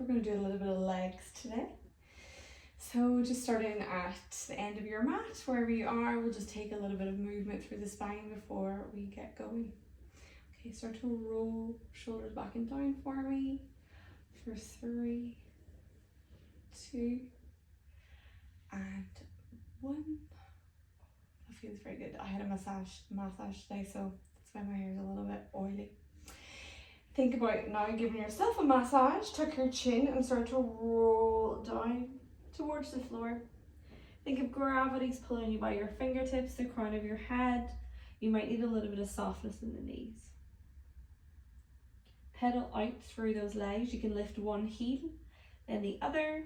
We're going to do a little bit of legs today. So just starting at the end of your mat, wherever you are, we'll just take a little bit of movement through the spine before we get going. Okay, start to roll shoulders back and down for me for 3, 2, and 1. That feels very good. I had a massage today, so that's why my hair is a little bit oily. Think about now giving yourself a massage. Tuck your chin and start to roll down towards the floor. Think of gravity's pulling you by your fingertips, the crown of your head. You might need a little bit of softness in the knees. Pedal out through those legs. You can lift one heel, then the other.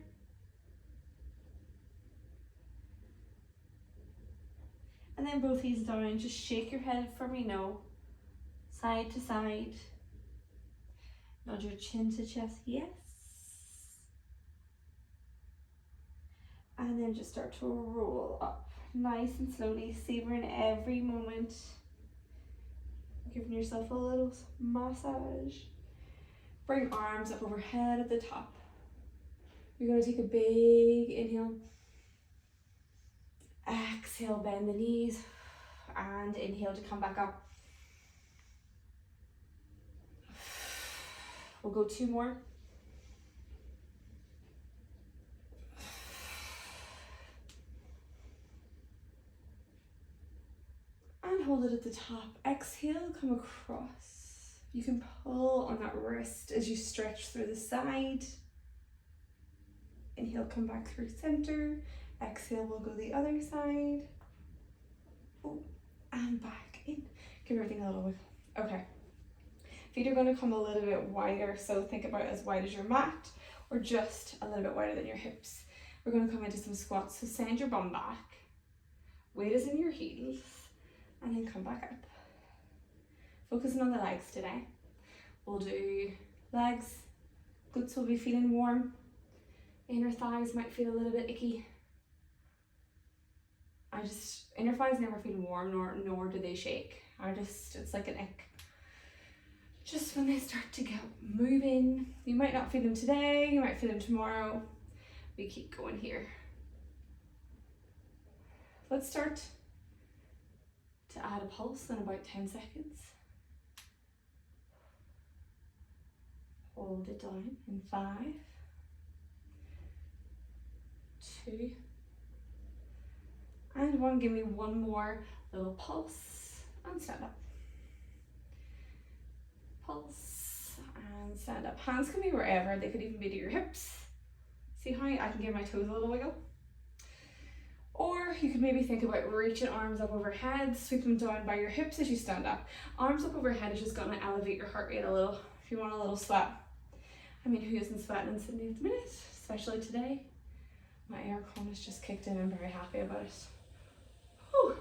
And then both heels down. Just shake your head for me, no. Side to side. Nod your chin to chest, yes. And then just start to roll up, nice and slowly, savoring every moment. Giving yourself a little massage. Bring arms up overhead at the top. You're going to take a big inhale. Exhale, bend the knees. And inhale to come back up. We'll go 2 more. And hold it at the top. Exhale, come across. You can pull on that wrist as you stretch through the side. Inhale, come back through center. Exhale, we'll go the other side. Oh, and back in. Give everything a little wiggle. Okay. Feet are going to come a little bit wider, so think about as wide as your mat or just a little bit wider than your hips. We're going to come into some squats, so send your bum back. Weight is in your heels, and then come back up. Focusing on the legs today. We'll do legs. Glutes will be feeling warm. Inner thighs might feel a little bit icky. Inner thighs never feel warm, nor do they shake. It's like an ick. Just when they start to get moving, you might not feel them today, you might feel them tomorrow. We keep going here. Let's start to add a pulse in about 10 seconds. Hold it down in 5, 2, and 1. Give me one more little pulse and stand up. Pulse and stand up. Hands can be wherever. They could even be to your hips. See how I can give my toes a little wiggle? Or you could maybe think about reaching arms up overhead, sweep them down by your hips as you stand up. Arms up overhead is just going to elevate your heart rate a little if you want a little sweat. I mean, who isn't sweating in Sydney at the minute, especially today? My aircon has just kicked in. I'm very happy about it. Whew.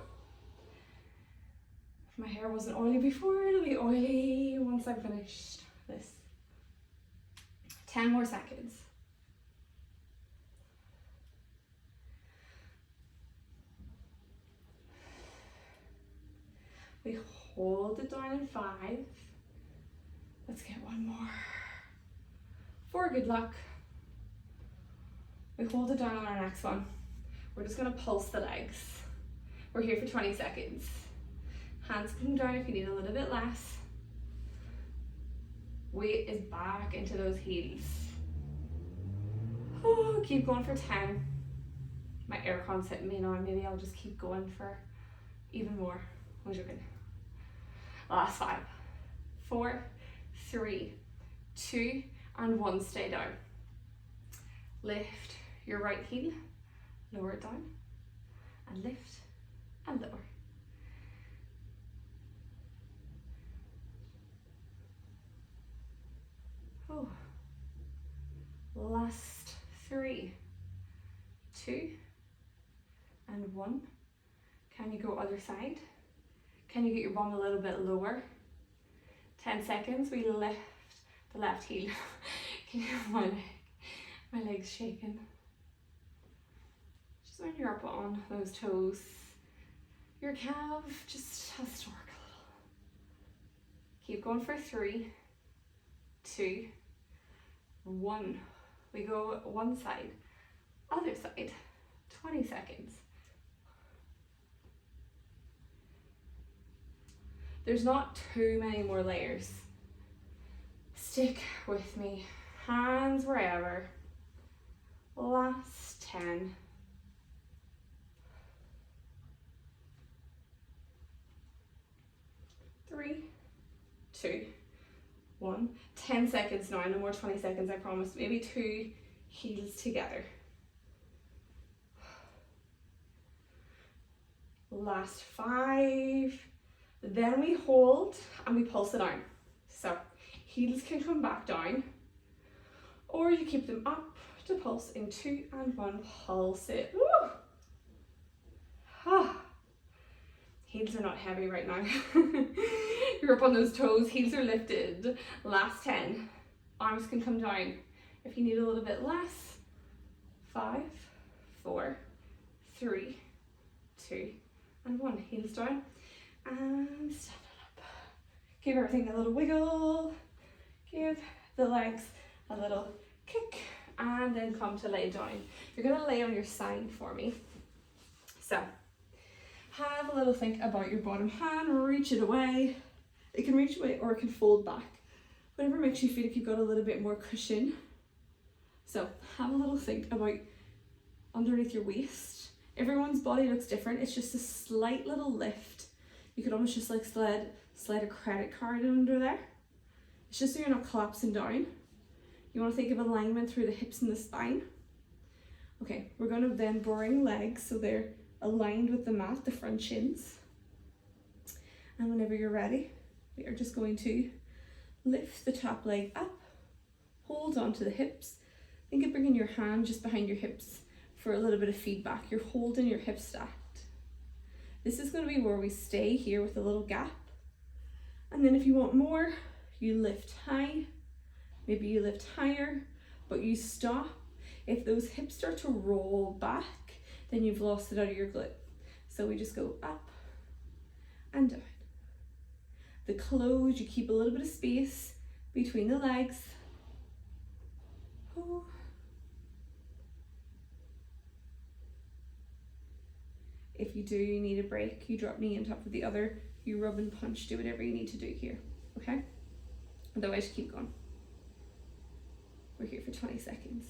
If my hair wasn't oily before, it'll be oily once I've finished this. 10 more seconds. We hold it down in 5. Let's get one more. 4, good luck. We hold it down on our next one. We're just gonna pulse the legs. We're here for 20 seconds. Hands come down if you need a little bit less. Weight is back into those heels. Oh, keep going for 10. My aircon's hitting me now, maybe I'll just keep going for even more. I'm joking. Last 5, 4, 3, 2, and 1. Stay down. Lift your right heel, lower it down, and lift and lower. Oh. Last 3, 2, and 1. Can you go other side? Can you get your bum a little bit lower? 10 seconds, we lift the left heel. Can you hear my leg's shaking? Just when you're up on those toes, your calf just has to work a little. Keep going for 3, 2, 1. We go one side, other side, 20 seconds. There's not too many more layers. Stick with me, hands wherever. Last 10. 3, 2, 1. 10 seconds now, no more 20 seconds, I promise. Maybe 2 heels together. Last 5. Then we hold and we pulse it down. So heels can come back down, or you keep them up to pulse in 2 and 1. Pulse it. Woo! Ah. Heels are not heavy right now. You're up on those toes, heels are lifted. Last 10. Arms can come down if you need a little bit less. 5, 4, 3, 2, and 1. Heels down and stand up. Give everything a little wiggle. Give the legs a little kick and then come to lay down. You're going to lay on your side for me. So have a little think about your bottom hand, reach it away. It can reach away or it can fold back. Whatever makes you feel like you've got a little bit more cushion. So have a little think about underneath your waist. Everyone's body looks different. It's just a slight little lift. You could almost just like slide a credit card under there. It's just so you're not collapsing down. You want to think of alignment through the hips and the spine. Okay, we're going to then bring legs so they're aligned with the mat, the front shins. And whenever you're ready, we are just going to lift the top leg up, hold on to the hips. Think of bringing your hand just behind your hips for a little bit of feedback. You're holding your hips stacked. This is going to be where we stay here with a little gap. And then if you want more, you lift high, maybe you lift higher, but you stop. If those hips start to roll back, then you've lost it out of your glute. So we just go up and down. The close, you keep a little bit of space between the legs. Oh. If you do need a break, you drop knee on top of the other, you rub and punch, do whatever you need to do here, okay? Otherwise, keep going. We're here for 20 seconds.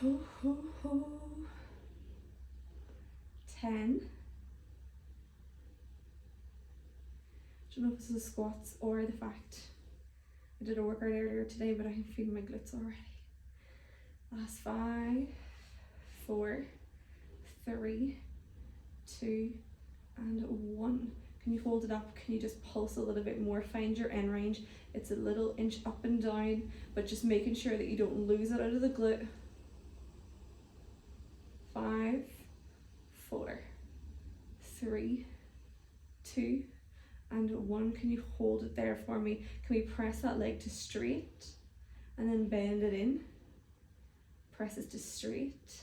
Ho, ho, ho. 10. I don't know if this is squats or the fact I did a workout earlier today, but I can feel my glutes already. Last 5, 4, 3, 2, and 1. Can you hold it up? Can you just pulse a little bit more? Find your end range. It's a little inch up and down, but just making sure that you don't lose it out of the glute. 5, 4, 3, 2, and 1. Can you hold it there for me? Can we press that leg to straight and then bend it in? Press it to straight,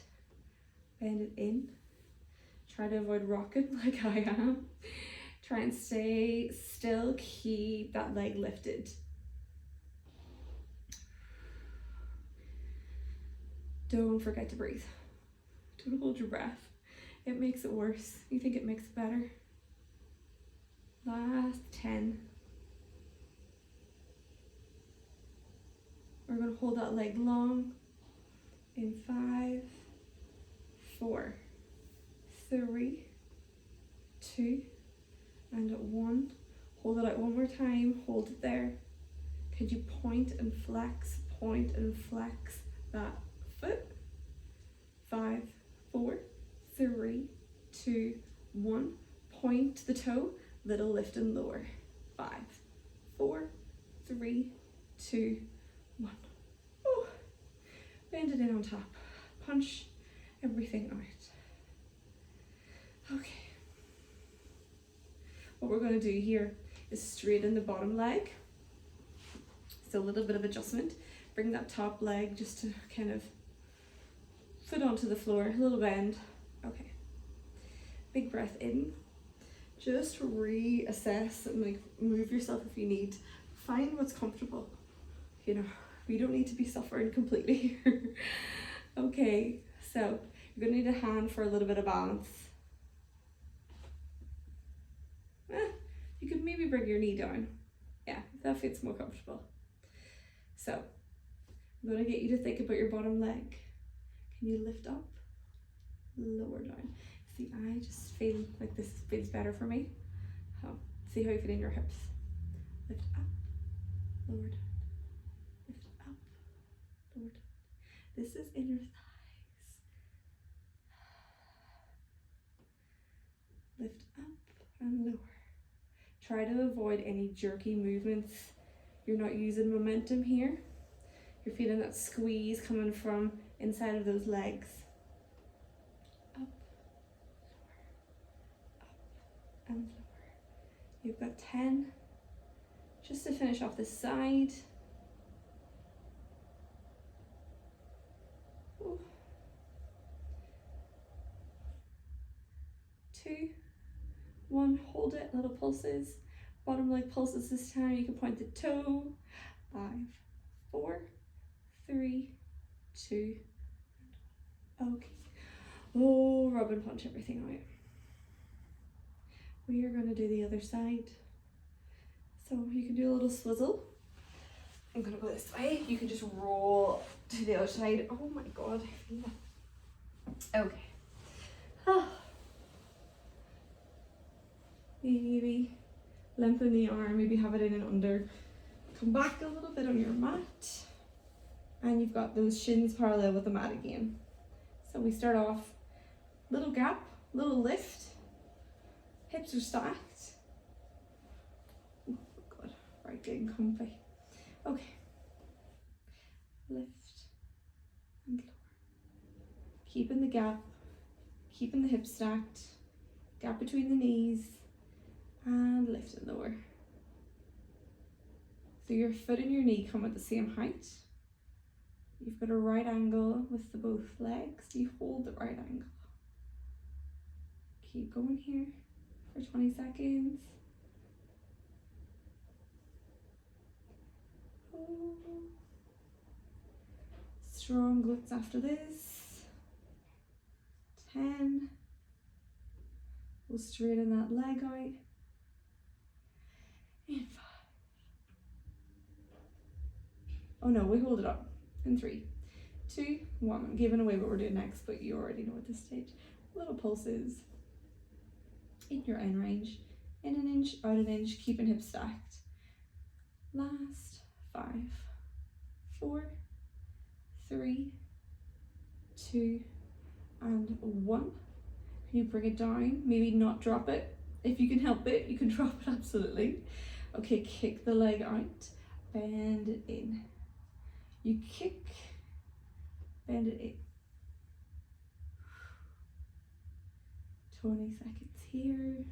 bend it in. Try to avoid rocking like I am. Try and stay still, keep that leg lifted. Don't forget to breathe. Don't hold your breath. It makes it worse. You think it makes it better. Last 10. We're going to hold that leg long in 5, 4, 3, 2, and 1. Hold it out one more time. Hold it there. Could you point and flex that foot? 5, 4, 3, 2, 1. Point the toe, little lift and lower. 5, 4, 3, 2, 1. Oh, bend it in on top. Punch everything out. Okay. What we're going to do here is straighten the bottom leg. So a little bit of adjustment. Bring that top leg just to kind of foot onto the floor, a little bend. Okay. Big breath in. just reassess and like move yourself if you need. Find what's comfortable. You know, you don't need to be suffering completely here. Okay, so you're gonna need a hand for a little bit of balance. You could maybe bring your knee down. Yeah, that feels more comfortable. So I'm gonna get you to think about your bottom leg. Can you lift up, lower down? See, I just feel like this feels better for me. See how you feel in your hips. Lift up, lower down. Lift up, lower down. This is in your thighs. Lift up and lower. Try to avoid any jerky movements. You're not using momentum here. You're feeling that squeeze coming from inside of those legs. Up, lower, up and lower. You've got 10. Just to finish off this side. Ooh. 2, 1, hold it, little pulses. Bottom leg pulses this time. You can point the toe. 5, 4, 3, 2, okay. Oh, rub and punch everything out. We are going to do the other side. So you can do a little swizzle. I'm going to go this way. You can just roll to the other side. Oh my god, I feel that. Okay. Maybe lengthen the arm, maybe have it in and under. Come back a little bit on your mat. And you've got those shins parallel with the mat again. So we start off, little gap, little lift. Hips are stacked. Oh god, right, getting comfy. Okay. Lift and lower. Keeping the gap, keeping the hips stacked. Gap between the knees. And lift and lower. So your foot and your knee come at the same height. You've got a right angle with the both legs. You hold the right angle. Keep going here for 20 seconds. Oh. Strong glutes after this. 10. We'll straighten that leg out. And 5. Oh no, we hold it up. In 3, 2, 1. I'm giving away what we're doing next, but you already know at this stage. Little pulses in your end range. In an inch, out an inch, keeping hips stacked. Last 5, 4, 3, 2, and 1. Can you bring it down? Maybe not drop it. If you can help it, you can drop it, absolutely. Okay, kick the leg out, bend it in. You kick, bend it in. 20 seconds here.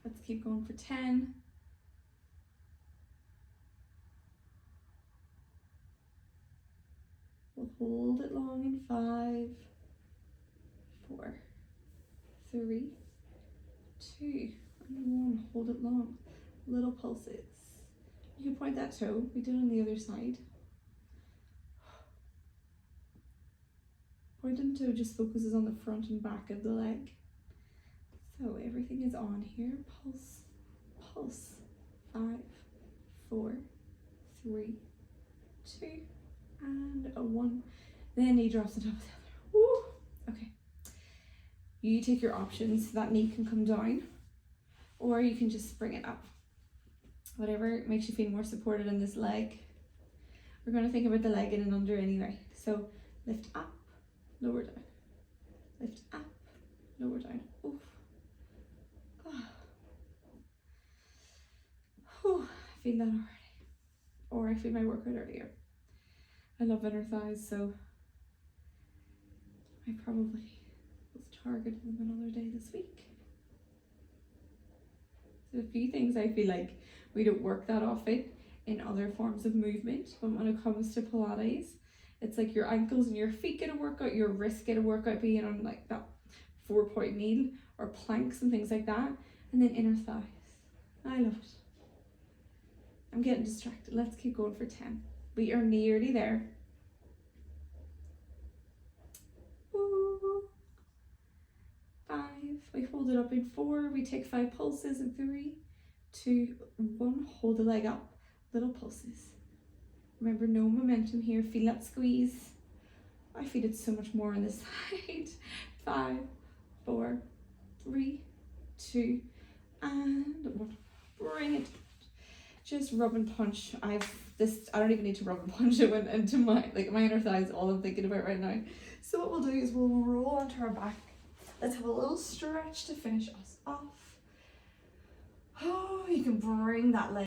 Let's keep going for 10. We'll hold it long in 5, 4, 3, 2, and 1. Hold it long. Little pulses. You can point that toe. We do it on the other side. Pointing toe just focuses on the front and back of the leg. So everything is on here. Pulse, pulse. 5, 4, 3, 2, and a 1. Then knee drops on top of the other. Woo! Okay. You take your options. That knee can come down, or you can just bring it up. Whatever makes you feel more supported in this leg. We're going to think about the leg in and under anyway. So lift up, lower down. Lift up, lower down. Oof. Oh. Whew, I feel that already. Or I feel my workout earlier. I love inner thighs, so I probably will target them another day this week. So a few things I feel like we don't work that often in other forms of movement, but when it comes to Pilates, it's like your ankles and your feet get a workout, your wrists get a workout being on like that 4-point needle or planks and things like that, and then inner thighs. I love it. I'm getting distracted. Let's keep going for 10. We are nearly there. Ooh. 5. We hold it up in 4. We take 5 pulses in 3, 2, 1. Hold the leg up. Little pulses. Remember, no momentum here. Feel that squeeze. I feel it so much more on this side. 5, 4, 3, 2, and 1. Bring it. Just rub and punch. I don't even need to rub and punch. It went into my inner thighs, all I'm thinking about right now. So what we'll do is we'll roll onto our back. Let's have a little stretch to finish us off. Oh, you can bring that leg